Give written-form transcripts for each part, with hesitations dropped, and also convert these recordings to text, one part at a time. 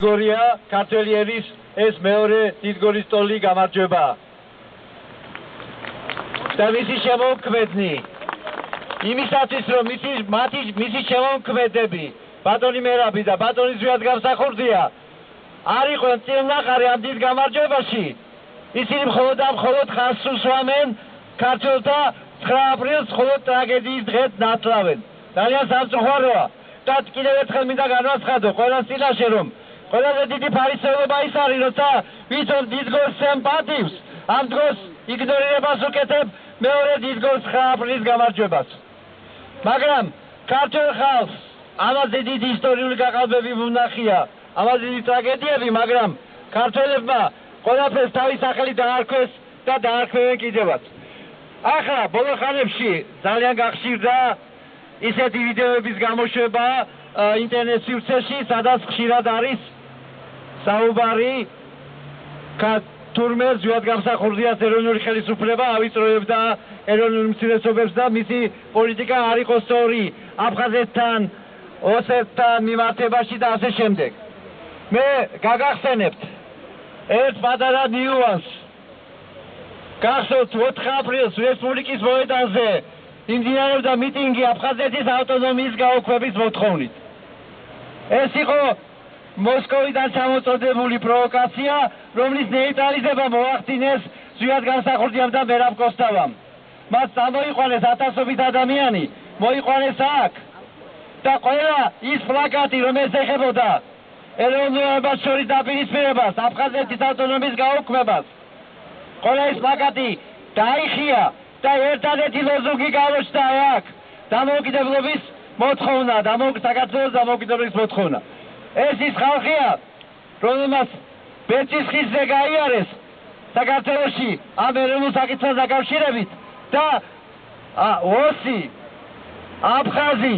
გორია ქართველი ერის ეს მეორე დიდგორის ტოლი გამარჯვება. და მისი შემოქმედნი იმისათვის რომ მისი შემოქმედები ბატონი მერაბი და ბატონი ზვიად გამსახურდია არ იყვნენ წილნაყარი ამ დიდ გამარჯვებაში, ისინი მხოლოდ ხაზს უსვამენ ქართველთა 9 აპრილს მხოლოდ ტრაგედიის დღეს ნათლავენ. ძალიან სამწუხაროა და კიდევ ერთხელ მინდა განვაცხადო ყველას წინაშე რომ ყველაზე დიდი ფარისეულობა ის არის, როცა ვიცნობ დიდგორს სიმპათიებს, ამ დროს იგნორირებას უკეთებ მეორე დიდგორს 9 აპრილის გამარჯვებას. მაგრამ ქართველ ხალხს ამაზე დიდი ისტორიული გაყალბები უნახია, ამაზე დიდი ტრაგედიები, მაგრამ ქართველებმა ყველაფერს თავის სახელი დაარქვეს და დაარქვევენ კიდევაც. ახლა ბოლო ხანებში ძალიან გახშირდა ისეთი ვიდეოების გამოშვება ინტერნეტ სივრცეში, სადაც ხშირად არის საუბარი თურმე ზვიად გამსახურდიას ეროვნული ხელისუფლება ავიწროებდა ეროვნულ უმცირესობებს და მისი პოლიტიკა არ იყო სწორი აფხაზეთთან, ოსეთთან მიმართებაში და ასე შემდეგ. მე გაგახსენებთ ერთ პატარა ნიუანსს. გახსოვთ 4 აპრილს რესპუბლიკის მოედანზე იმდინარეობდა მიტინგი აფხაზეთის ავტონომიის გაუქმების მოთხოვნით. ეს იყო მოსკოვიდან ჩამოწოდებული პროვოკაცია, რომლის ნეიტრალიზება მოახდინეს ზვიად გამსახურდიამ და მერაბ კოსტავამ. მას წამოიყვანეს ათასობით ადამიანი, მოიყვანეს აქ და ყველა ის პლაკატი, რომელიც ეხებოდა ეროვნულებას შორის დაპირისპირებას, აფხაზეთის ავტონომიის გაუქმებას, ყველა ის პლაკატი დაიხია და ერთადერთი ლოზუნგი გამოჩნდა აქ დამოუკიდებლობის მოთხოვნა, საქართველოს დამოუკიდებლობის მოთხოვნა. ეს ის ხალხია, რომელმაც ბეწის ხიზზე გაიარეს საქართველოში ამ ეროვნულ საკითხთან დაკავშირებით და ოსი, აფხაზი,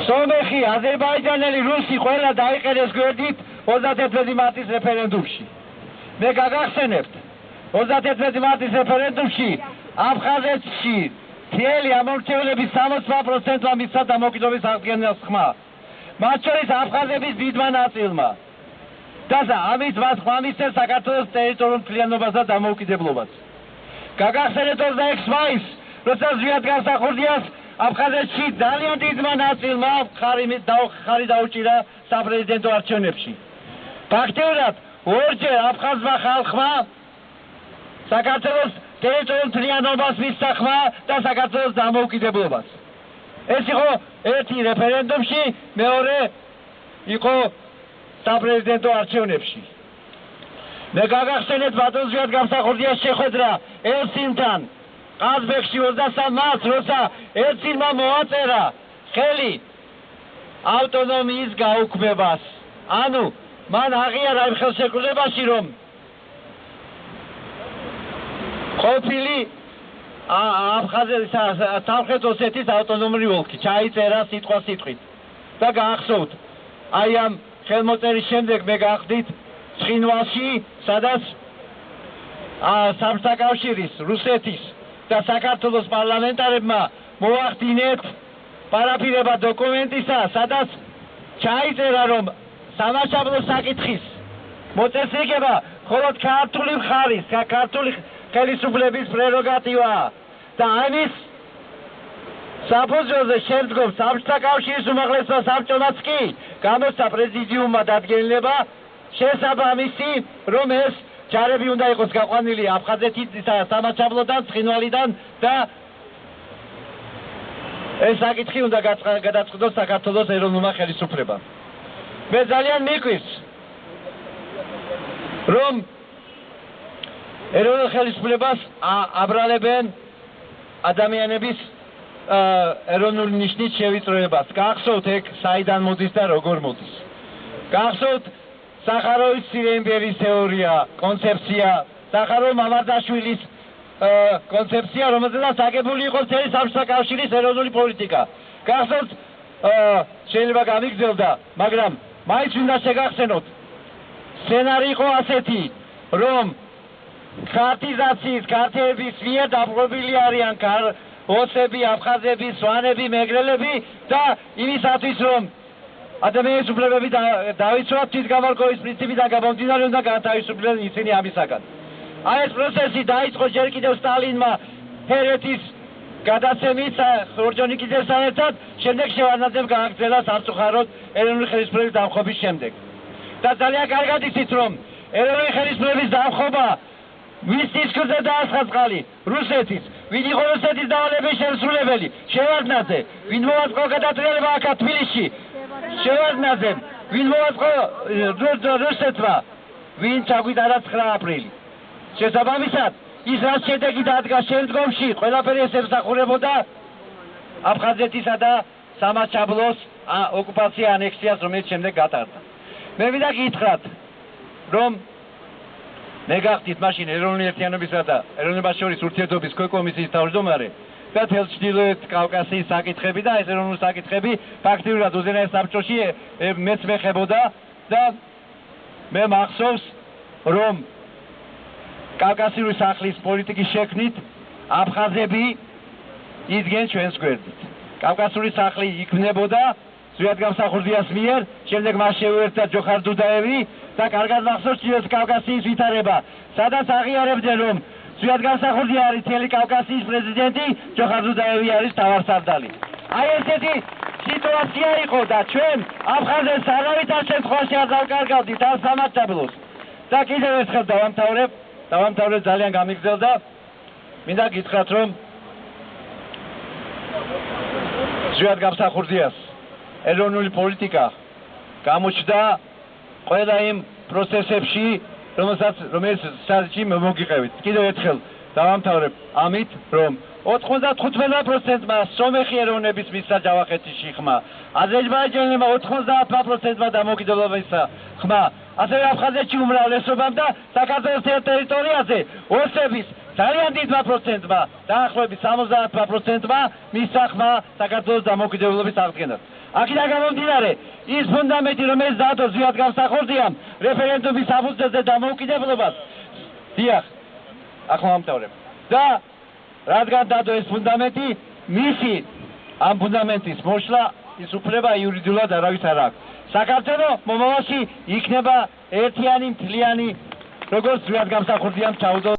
სომეხი, აზერბაიჯანელი, რუსი ყველა დაიყენეს გვერდით 31 მარტის რეფერენდუმში. მე გაგახსენებთ 31 მარტის რეფერენდუმში აფხაზეთში მთელი ამორჩევლების 60%-მა მისცა დამოუკიდებლობის აღდგენას ხმა. მათ შორის აფხაზების დიდმა ნაწილმა და ამით მათ ხმა მისცეს საქართველოს ტერიტორიულ მთლიანობას და დამოუკიდებლობას. გაგახსენებთ 26 მაისს, როცა ზვიად გამსახურდიას აფხაზეთში ძალიან დიდმა ნაწილმა ხარი დაუჭირა საპრეზიდენტო არჩევნებში. ფაქტიურად ორჯერ აფხაზმა ხალხმა საქართველოს ტერიტორიულ მთლიანობას მისცა ხმა და საქართველოს დამოუკიდებლობას. ეს იყო ერთი რეფერენდუმში, მეორე იყო საპრეზიდენტო არჩევნებში. მე გაგახსენებთ ბატონ ზვიად გამსახურდიას შეხვედრა ელცინთან ყაზბეგში 23 მარტს, როცა ელცინმა მოაწერა ხელი ავტონომიის გაუქმებას. ანუ მან აღიარა იმ ხელშეკრულებაში, რომ ყოფილი სამხრეთ ოსეთის ავტონომიური ოლქი ჩაიწერა სიტყვა სიტყვით და გაახსოვთ აი ამ ხელმოწერის შემდეგ მე გავხდით ცხინვალში, სადაც საბჭოთა კავშირის, რუსეთის და საქართველოს პარლამენტარებმა მოახდინეთ პარაფირება დოკუმენტისა, სადაც ჩაიწერა რომ სამაშაბლო საკითხის მოწესრიგება მხოლოდ ქართული მხარის, ქართული ხელისუფლების პრეროგატივაა და ამის საფუძველზე შემდგომ საბჭოთა კავშირის უმაღლესმა საბჭომაც კი გამოსცა პრეზიდიუმმა დადგენილება შესაბამისი, რომ ეს ჯარები უნდა იყოს გაყვანილი აფხაზეთის სამაშაბლოდან, ცხინვალიდან და ეს საკითხი უნდა გადაწყდოს საქართველოს ეროვნულმა ხელისუფლებამ. მე ძალიან მიკვირს, რომ ეროვნულ ხელისუფლებას აბრალებენ ადამიანების ეროვნული ნიშნის შევიწროებას. გახსოვთ ეგ საიდან მოდის და როგორ მოდის. გახსოვთ სახაროვის მცირე იმპერიის თეორია, კონცეფცია, სახაროვ მამარდაშვილის კონცეფცია, რომელზედაც აგებული იყო მთელი საბჭოთა კავშირის ეროვნული პოლიტიკა. გახსოვთ შეიძლება გამიგრძელდა, მაგრამ მაინც უნდა შეგახსენოთ სცენარი იყო ასეთი, რომ ქართიზაციის ქართველების მიერ დაპყრობილი არიან ოსები, აფხაზები, სვანები, მეგრელები და იმისათვის რომ ადამიანის უფლებები დავიცვათ თვითგამორგოვის პრინციპიდან გამომდინარე უნდა გაათავისუფლდნენ ისინი ამისაგან. აი ეს პროცესი დაიწყო ჯერ კიდევ სტალინმა ჰერეთის გადაცემით ორჯონიკიძესთან ერთად, შემდეგ შევარდნაძემ გააგრძელა სამწუხაროდ ეროვნული ხელისუფლების დამხობის შემდეგ. და ძალიან კარგად იცით, რომ ეროვნული ხელისუფლების დამხობა ვის თითქმის დაასხა წყალი რუსეთის, ვინ იყო რუსეთის დავალების შემსრულებელი, შევარდნაძე, ვინ მოაწყო გადატრიალება აქ თბილისში, შევარდნაძემ, ვინ მოაწყო რუსეთმა, ვინ ჩაგვიტარა 9 აპრილი. შესაბამისად, ის რაც შედეგი დადგა შემდგომში, ყველაფერი ეს ემსახურებოდა აფხაზეთისა და სამაჩაბლოს ოკუპაცია ანექსიას, რომელიც შემდეგ გატარდა. მე მინდა გითხრათ, რომ მე გახდით მაშინ ეროვნული ერთიანობისა და ეროვნებას შორის ურთიერთობის ქვეკომისიის თავმჯდომარე და მთელ ჩრდილოეთ კავკასიის საკითხები და ეს ეროვნული საკითხები ფაქტიურად უზენაეს საბჭოში მეც მეხებოდა და მე მახსოვს, რომ კავკასიური სახლის პოლიტიკის შექმნით აფხაზები იდგენ ჩვენს გვერდით. კავკასიური სახლი იქმნებოდა ზვიად გამსახურდიას მიერ, შემდეგ მას შეუერთდა ჯოხარ დუდაევი და კარგად მახსოვს ჩრდილოეთ კავკასიის ვითარება, სადაც აღიარებდნენ, რომ ზვიად გამსახურდია არის მთელი კავკასიის პრეზიდენტი, ჯოხარ დუდაევი არის მთავარსარდალი. აი ესეთი სიტუაცია იყო და ჩვენ აფხაზებს არავითარ შემთხვევაში არ დავკარგავდით ამ სამართლებს. და კიდევ ერთხელ დავამთავრებ ძალიან გამიგრძელდა. მინდა გითხრათ, რომ ზვიად გამსახურდიას ეროვნული პოლიტიკა გამოჩნდა ყველა იმ პროცესებში, რომელიც საერთოდ მოგიყევით. კიდევ ერთხელ დავამთავრებ ამით, რომ 95%-მა სომეხი ეროვნების მისცა ჯავახეთში ხმა, აზერბაიჯანელებმა 90%-მა დამოუკიდებლობის ხმა, ასევე აფხაზეთში უმრავლესობამ და საქართველოს ტერიტორიაზე ოსების ძალიან დიდმა პროცენტმა, დაახლოებით 70%-მა მისცა ხმა საქართველოს დამოუკიდებლობის აღდგენას. აქედან გამომდინარე, ის ფუნდამენტი, რომელიც დადო ზვიად გამსახურდიამ რეფერენდუმის საფუძველზე დამოუკიდებლობას, დიახ, ახლა ვამთავრებ. და რადგან დადო ეს ფუნდამენტი, მისი ამ ფუნდამენტის მოშლა ის უფლება იურიდიულად არავის არ აქვს. საქართველოს მომავალში იქნება ერთიანი მთლიანი, როგორც ზვიად გამსახურდიამ ჩაუდო